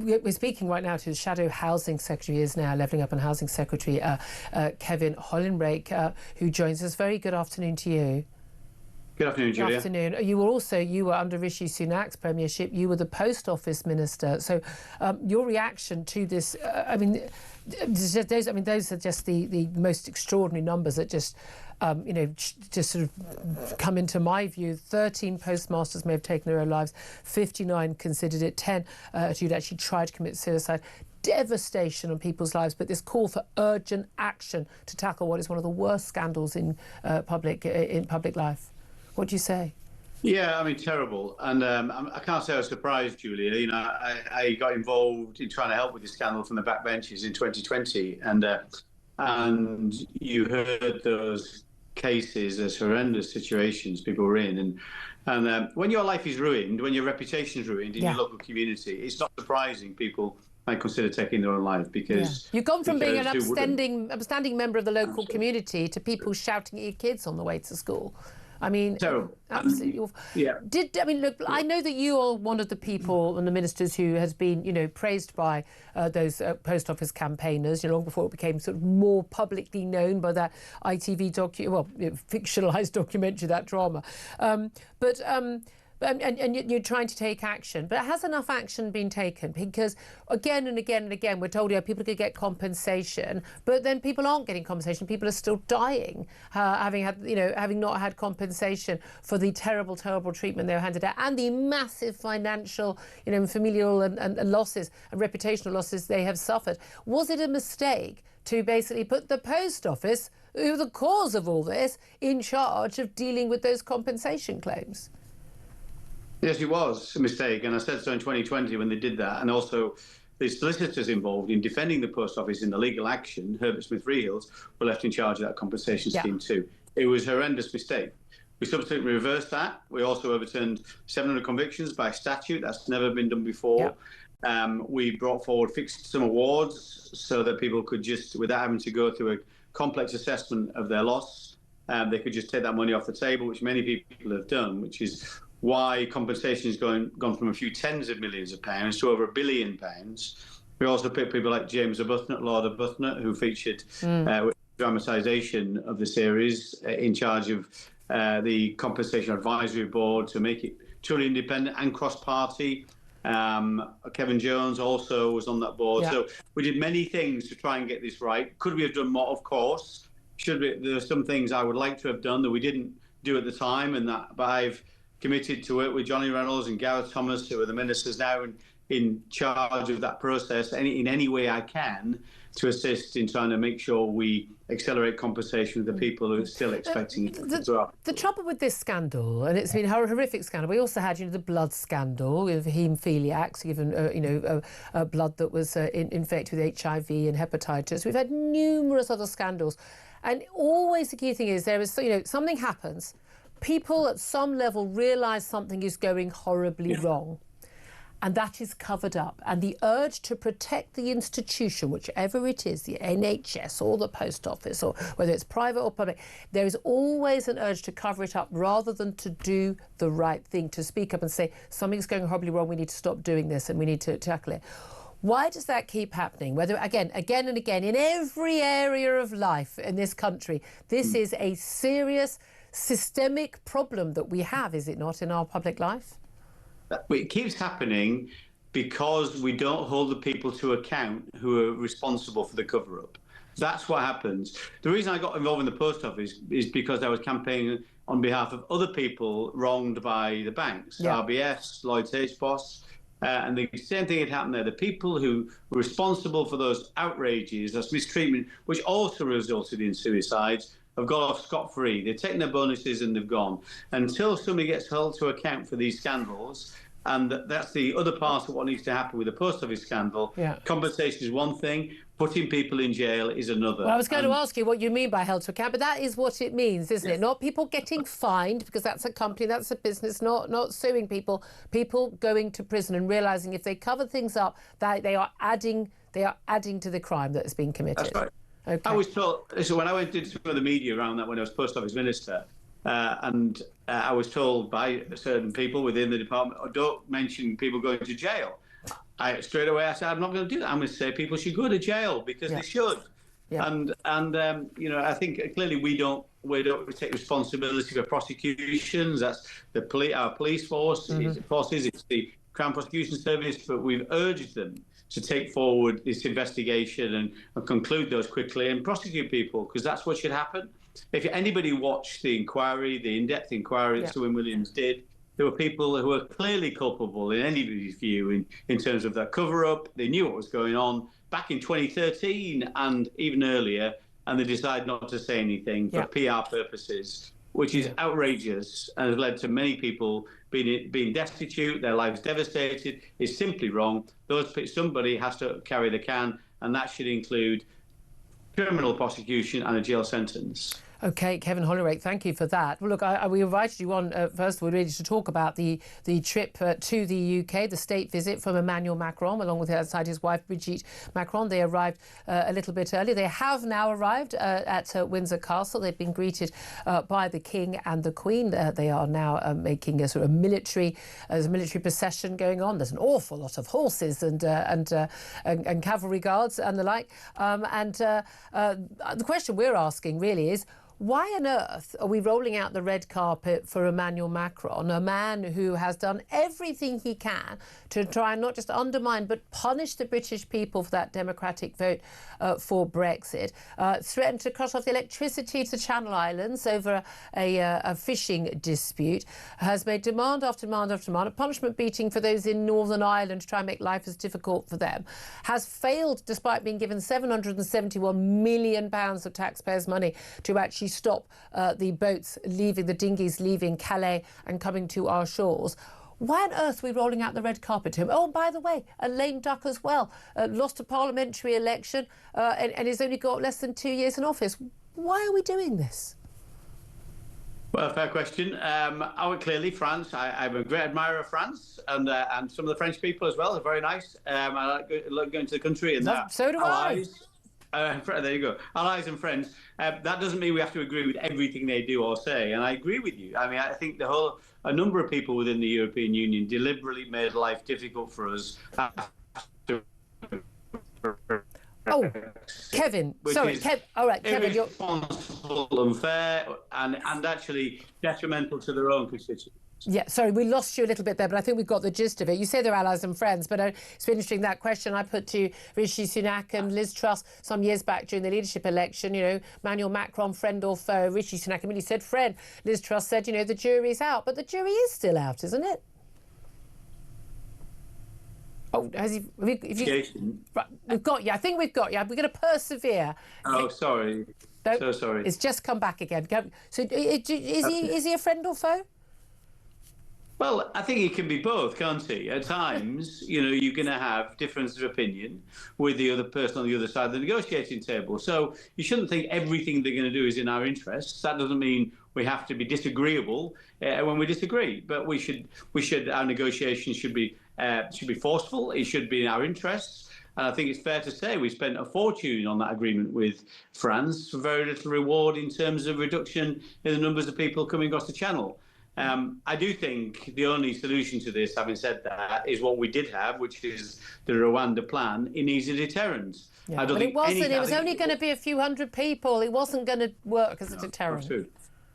We're speaking right now to the Shadow Housing Secretary, is now Levelling Up and Housing Secretary, Kevin Hollinrake, who joins us. Very good afternoon to you. Good afternoon, Julia. Good afternoon. You were under Rishi Sunak's premiership. You were the Post Office Minister. So your reaction to this, those are just the most extraordinary numbers that just sort of come into my view. 13 postmasters may have taken their own lives, 59 considered it, 10 who'd actually tried to commit suicide. Devastation on people's lives, but this call for urgent action to tackle what is one of the worst scandals in public life. What do you say? Yeah, terrible. And I can't say I was surprised, Julia. I got involved in trying to help with the scandal from the backbenches in 2020, and you heard those cases, those horrendous situations people were in, and when your life is ruined, when your reputation is ruined in your local community, it's not surprising people might consider taking their own life, because you've gone from being an upstanding member of the local community to people shouting at your kids on the way to school. Terrible. Absolutely awful. Yeah. Look, I know that you are one of the people and the ministers who has been, praised by those post office campaigners, long before it became sort of more publicly known by that ITV fictionalised documentary, that drama. And you're trying to take action, but has enough action been taken? Because again and again and again, we're told people could get compensation, but then people aren't getting compensation. People are still dying, having not had compensation for the terrible, terrible treatment they were handed out, and the massive financial, familial and losses and reputational losses they have suffered. Was it a mistake to basically put the post office, who are the cause of all this, in charge of dealing with those compensation claims? Yes, it was a mistake, and I said so in 2020 when they did that. And also, the solicitors involved in defending the post office in the legal action, Herbert Smith-Freehills, were left in charge of that compensation scheme too. It was a horrendous mistake. We subsequently reversed that. We also overturned 700 convictions by statute. That's never been done before. We brought forward fixed sum awards so that people could just, without having to go through a complex assessment of their loss, they could just take that money off the table, which many people have done, which is why compensation has gone from a few tens of millions of pounds to over £1 billion. We also picked people like James Arbuthnot, Lord Arbuthnot, who featured with dramatisation of the series, in charge of the Compensation Advisory Board to make it truly independent and cross-party. Kevin Jones also was on that board. So we did many things to try and get this right. Could we have done more? Of course. There are some things I would like to have done that we didn't do at the time, but I've committed to work with Johnny Reynolds and Gareth Thomas, who are the ministers now in charge of that process, in any way I can, to assist in trying to make sure we accelerate compensation with the people who are still expecting it as well. The trouble with this scandal, and it's been a horrific scandal, we also had, the blood scandal with haemophiliacs, given, blood that was infected with HIV and hepatitis. We've had numerous other scandals. And always the key thing is something happens, people at some level realise something is going horribly wrong, and that is covered up. And the urge to protect the institution, whichever it is, the NHS or the post office, or whether it's private or public, there is always an urge to cover it up rather than to do the right thing, to speak up and say, something's going horribly wrong, we need to stop doing this and we need to tackle it. Why does that keep happening? Whether, again and again, in every area of life in this country, this is a serious systemic problem that we have, is it not, in our public life? It keeps happening because we don't hold the people to account who are responsible for the cover-up. That's what happens. The reason I got involved in the post office is because I was campaigning on behalf of other people wronged by the banks, RBS, Lloyds HBOS, and the same thing had happened there. The people who were responsible for those outrages, those mistreatment, which also resulted in suicides, have got off scot-free. They've taken their bonuses and they've gone. Until somebody gets held to account for these scandals, and that's the other part of what needs to happen with the post office scandal. Compensation is one thing, putting people in jail is another. Well, I was going to ask you what you mean by held to account, but that is what it means, isn't it? Not people getting fined, because that's a company, that's a business, not suing people, people going to prison and realising if they cover things up, that they are adding to the crime that has been committed. That's right. Okay. I was told, so when I went into some of the media around that when I was Post Office Minister, and I was told by certain people within the department, don't mention people going to jail. straight away I said, I'm not going to do that. I'm going to say people should go to jail because they should. Yeah. And you know, I think clearly we don't take responsibility for prosecutions. That's our police force, forces, it's the Crown Prosecution Service, but we've urged them to take forward this investigation and conclude those quickly and prosecute people, because that's what should happen. If anybody watched the inquiry, the in-depth inquiry that Sir Win Williams did, there were people who were clearly culpable in anybody's view in terms of that cover-up. They knew what was going on back in 2013 and even earlier, and they decided not to say anything for PR purposes, which is outrageous and has led to many people being destitute, their lives devastated. It's simply wrong. Somebody has to carry the can, and that should include criminal prosecution and a jail sentence. OK, Kevin Hollinrake, thank you for that. Well, look, we invited you on, first of all, really to talk about the trip to the UK, the state visit from Emmanuel Macron, along with his wife, Brigitte Macron. They arrived a little bit early. They have now arrived at Windsor Castle. They've been greeted by the King and the Queen. They are now making a sort of military procession going on. There's an awful lot of horses and cavalry guards and the like. The question we're asking really is, why on earth are we rolling out the red carpet for Emmanuel Macron, a man who has done everything he can to try and not just undermine but punish the British people for that democratic vote for Brexit, threatened to cut off the electricity to the Channel Islands over a fishing dispute, has made demand after demand after demand, a punishment beating for those in Northern Ireland to try and make life as difficult for them, has failed despite being given £771 million of taxpayers' money to actually stop the boats leaving, the dinghies leaving Calais and coming to our shores. Why on earth are we rolling out the red carpet to him? Oh, by the way, a lame duck as well. Lost a parliamentary election and has only got less than 2 years in office. Why are we doing this? Well, fair question. Clearly, France. I'm a great admirer of France, and some of the French people as well are very nice. I like going to the country and so do allies. There you go. Allies and friends. That doesn't mean we have to agree with everything they do or say. And I agree with you. I mean, I think a number of people within the European Union deliberately made life difficult for us. Oh, Kevin. Sorry, all right, Kevin. Irresponsible, unfair, and actually detrimental to their own constituents. Yeah, sorry, we lost you a little bit there, but I think we've got the gist of it. You say they're allies and friends, but it's been interesting, that question I put to Rishi Sunak and Liz Truss some years back during the leadership election, you know, Emmanuel Macron, friend or foe? Rishi Sunak immediately said friend. Liz Truss said, you know, the jury's out. But the jury is still out, isn't it? Oh, right, we've got you. I think we've got you. We're going to persevere. Oh, sorry. So sorry. It's just come back again. So is he a friend or foe? Well, I think he can be both, can't he? At times, you know, you're going to have differences of opinion with the other person on the other side of the negotiating table. So you shouldn't think everything they're going to do is in our interests. That doesn't mean we have to be disagreeable when we disagree. But our negotiations should be forceful. It should be in our interests. And I think it's fair to say we spent a fortune on that agreement with France for very little reward in terms of reduction in the numbers of people coming across the Channel. I do think the only solution to this, having said that, is what we did have, which is the Rwanda plan. It needs a deterrent. Yeah. But it wasn't. It was only going to be a few hundred people. It wasn't going to work as a deterrent. Not true.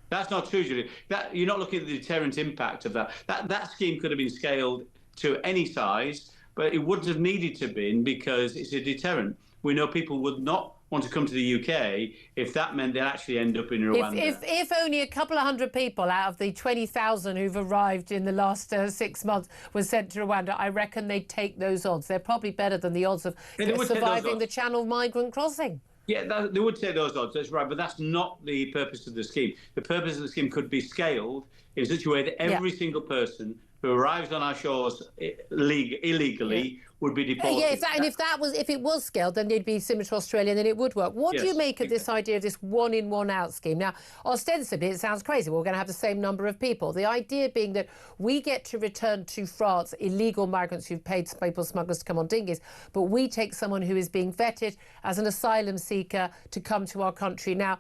That's not true, Julie. You're not looking at the deterrent impact of that. That scheme could have been scaled to any size, but it wouldn't have needed to be because it's a deterrent. We know people would not want to come to the UK if that meant they'd actually end up in Rwanda. If only a couple of hundred people out of the 20,000 who've arrived in the last 6 months were sent to Rwanda, I reckon they'd take those odds. They're probably better than the odds of surviving the Channel migrant crossing. Yeah, they would take those odds, that's right, but that's not the purpose of the scheme. The purpose of the scheme could be scaled in such a way that every single person who arrives on our shores illegally would be deported. If it was scaled, then they'd be similar to Australia, and then it would work. What do you make of this idea of this one-in, one-out scheme? Now, ostensibly, it sounds crazy. We're going to have the same number of people. The idea being that we get to return to France illegal migrants who've paid people smugglers to come on dinghies, but we take someone who is being vetted as an asylum seeker to come to our country. Now,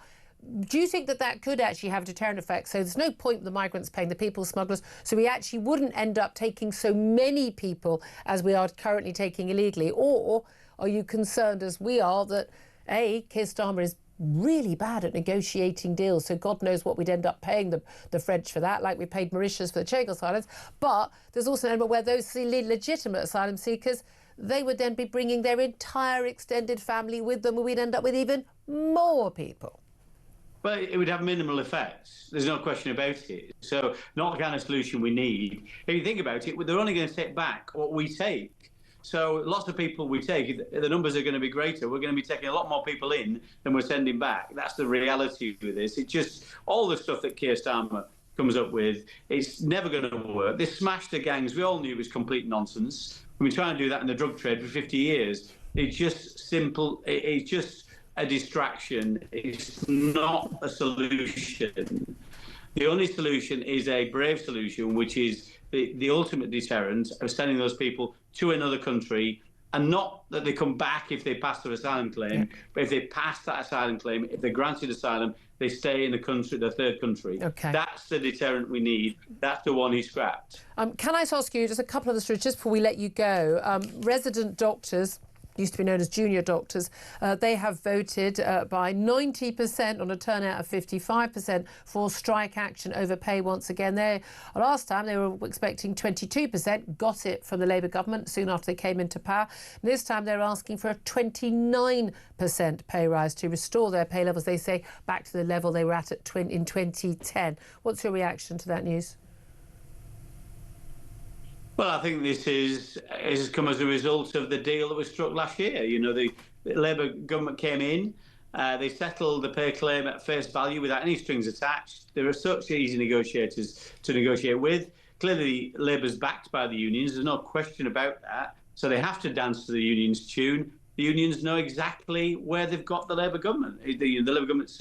Do you think that that could actually have a deterrent effect? So there's no point the migrants paying the people smugglers, so we actually wouldn't end up taking so many people as we are currently taking illegally? Or are you concerned, as we are, that Keir Starmer is really bad at negotiating deals, so God knows what we'd end up paying the French for that, like we paid Mauritius for the Chagos Islands. But there's also an element where those legitimate asylum seekers, they would then be bringing their entire extended family with them, and we'd end up with even more people. Well, it would have minimal effects. There's no question about it. So not the kind of solution we need. If you think about it, they're only going to take back what we take. So lots of people we take, the numbers are going to be greater. We're going to be taking a lot more people in than we're sending back. That's the reality with this. It just, all the stuff that Keir Starmer comes up with, it's never going to work. They smashed the gangs. We all knew it was complete nonsense. We've been trying to do that in the drug trade for 50 years. It's just simple. It's just a distraction. It's not a solution. The only solution is a brave solution, which is the ultimate deterrent of sending those people to another country, and not that they come back if they pass their asylum claim, but if they pass that asylum claim, if they're granted asylum, they stay in the country, the third country. Okay. That's the deterrent we need. That's the one he scrapped. Can I ask you just a couple of the stories just before we let you go? Resident doctors, used to be known as junior doctors, they have voted by 90% on a turnout of 55% for strike action over pay once again. Last time they were expecting 22%, got it from the Labour government soon after they came into power. And this time they're asking for a 29% pay rise to restore their pay levels, they say, back to the level they were at in 2010. What's your reaction to that news? Well, I think this has come as a result of the deal that was struck last year. You know, the Labour government came in, they settled the pay claim at face value without any strings attached. They were such easy negotiators to negotiate with. Clearly, Labour's backed by the unions. There's no question about that. So they have to dance to the unions' tune. The unions know exactly where they've got the Labour government. The Labour government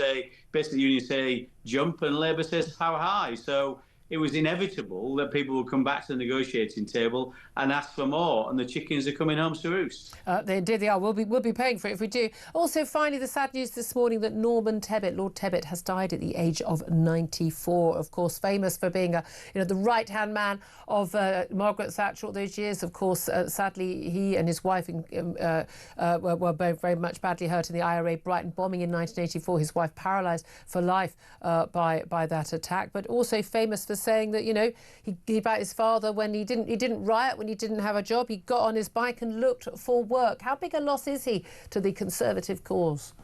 basically the unions say jump, and Labour says how high. So it was inevitable that people would come back to the negotiating table and ask for more, and the chickens are coming home to roost. They are. We'll be paying for it if we do. Also, finally, the sad news this morning that Lord Tebbit, has died at the age of 94. Of course, famous for being the right-hand man of Margaret Thatcher all those years. Of course, sadly, he and his wife were both very much badly hurt in the IRA Brighton bombing in 1984. His wife paralysed for life by that attack. But also famous for saying that he about his father when he didn't riot, when he didn't have a job, he got on his bike and looked for work. How big a loss is he to the Conservative cause?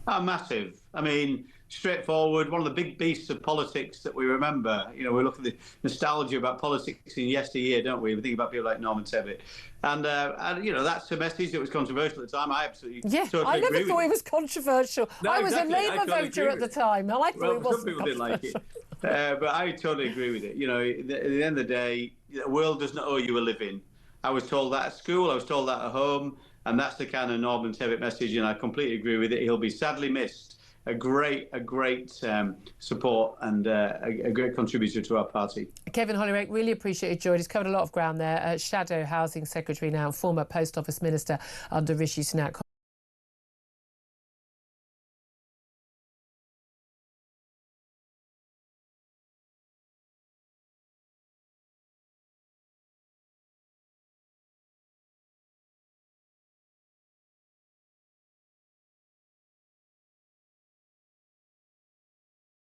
Massive. I mean, straightforward, one of the big beasts of politics that we remember. We look at the nostalgia about politics in yesteryear, don't we? We think about people like Norman Tebbit. And that's a message that was controversial at the time. I absolutely totally I never agree thought with it was controversial. No, I was exactly. a Labour voter at the time. I thought it wasn't. Some people didn't like it. But I totally agree with it. At the end of the day, the world does not owe you a living. I was told that at school, I was told that at home, and that's the kind of Norman Tebbit message, and I completely agree with it. He'll be sadly missed. A great support and a great contributor to our party. Kevin Hollinrake, really appreciate you joining. He's covered a lot of ground there. Shadow Housing Secretary now, former Post Office Minister under Rishi Sunak.